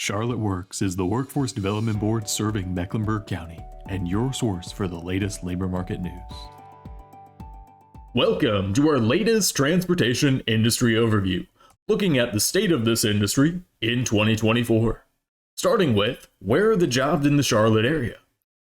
Charlotte Works is the workforce development board serving Mecklenburg County and your source for the latest labor market news. Welcome to our latest transportation industry overview, looking at the state of this industry in 2024. Starting with, where are the jobs in the Charlotte area?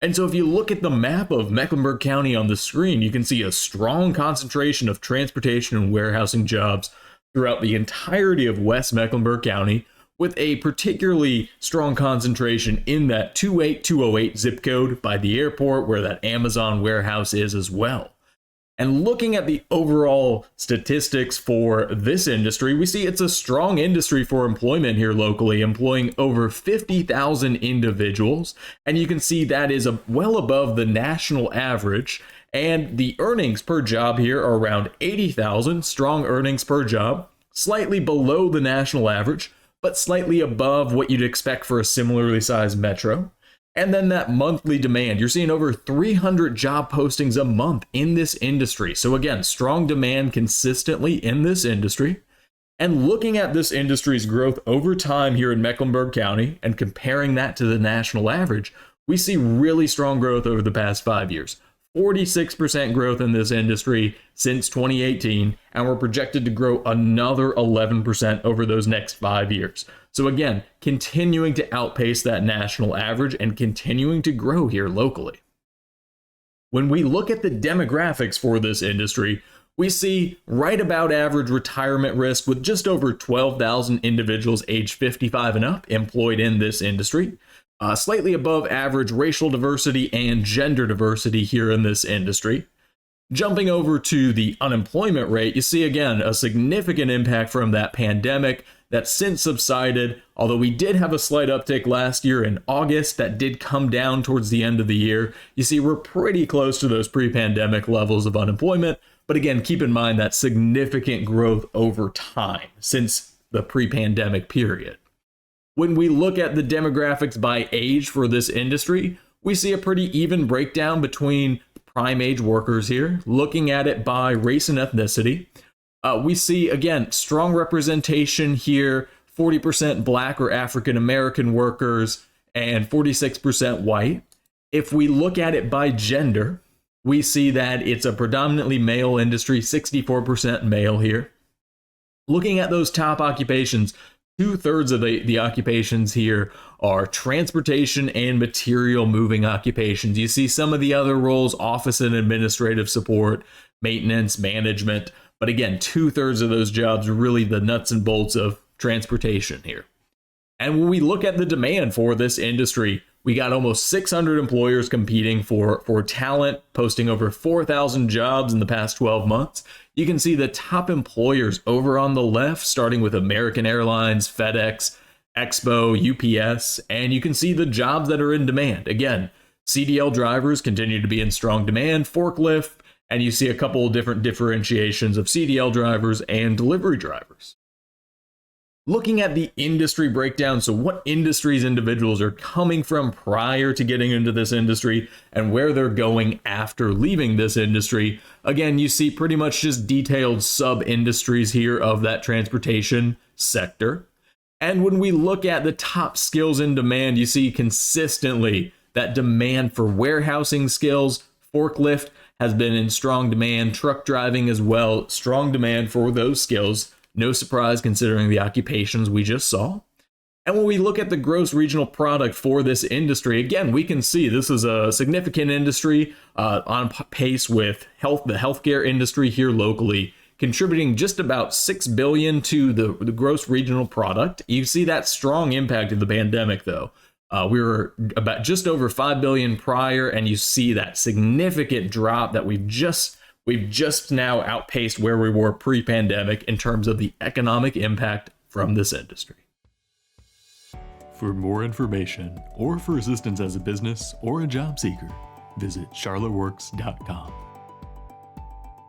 And so if you look at the map of Mecklenburg County on the screen, you can see a strong concentration of transportation and warehousing jobs throughout the entirety of West Mecklenburg County, with a particularly strong concentration in that 28208 zip code by the airport where that Amazon warehouse is as well. And looking at the overall statistics for this industry, we see it's a strong industry for employment here locally, employing over 50,000 individuals. And you can see that is well above the national average. And the earnings per job here are around 80,000, strong earnings per job, slightly below the national average, but slightly above what you'd expect for a similarly sized metro. And then that monthly demand, you're seeing over 300 job postings a month in this industry. So again, strong demand consistently in this industry. And looking at this industry's growth over time here in Mecklenburg County and comparing that to the national average, we see really strong growth over the past 5 years. 46% growth in this industry since 2018, and we're projected to grow another 11% over those next 5 years. So again, continuing to outpace that national average and continuing to grow here locally. When we look at the demographics for this industry, we see right about average retirement risk with just over 12,000 individuals age 55 and up employed in this industry. Slightly above average racial diversity and gender diversity here in this industry. Jumping over to the unemployment rate, you see again a significant impact from that pandemic that's since subsided, although we did have a slight uptick last year in August that did come down towards the end of the year. You see we're pretty close to those pre-pandemic levels of unemployment, but again, keep in mind that significant growth over time since the pre-pandemic period. When we look at the demographics by age for this industry, we see a pretty even breakdown between prime age workers here. Looking at it by race and ethnicity, we see, again, strong representation here, 40% Black or African American workers and 46% white. If we look at it by gender, we see that it's a predominantly male industry, 64% male here. Looking at those top occupations, 2/3 of the occupations here are transportation and material moving occupations. You see some of the other roles, office and administrative support, maintenance, management. But again, 2/3 of those jobs are really the nuts and bolts of transportation here. And when we look at the demand for this industry, we got almost 600 employers competing for talent, posting over 4,000 jobs in the past 12 months. You can see the top employers over on the left, starting with American Airlines, FedEx, Expo, UPS, and you can see the jobs that are in demand. Again, CDL drivers continue to be in strong demand, forklift, and you see a couple of different differentiations of CDL drivers and delivery drivers. Looking at the industry breakdown, so what industries individuals are coming from prior to getting into this industry and where they're going after leaving this industry. Again, you see pretty much just detailed sub-industries here of that transportation sector. And when we look at the top skills in demand, you see consistently that demand for warehousing skills. Forklift has been in strong demand, truck driving as well, strong demand for those skills. No surprise considering the occupations we just saw. And when we look at the gross regional product for this industry, again, we can see this is a significant industry on pace with the healthcare industry here locally, contributing just about $6 billion to the gross regional product. You see that strong impact of the pandemic, though. We were about just over $5 billion prior, and you see that significant drop that we've just now outpaced where we were pre-pandemic in terms of the economic impact from this industry. For more information or for assistance as a business or a job seeker, visit charlotteworks.com.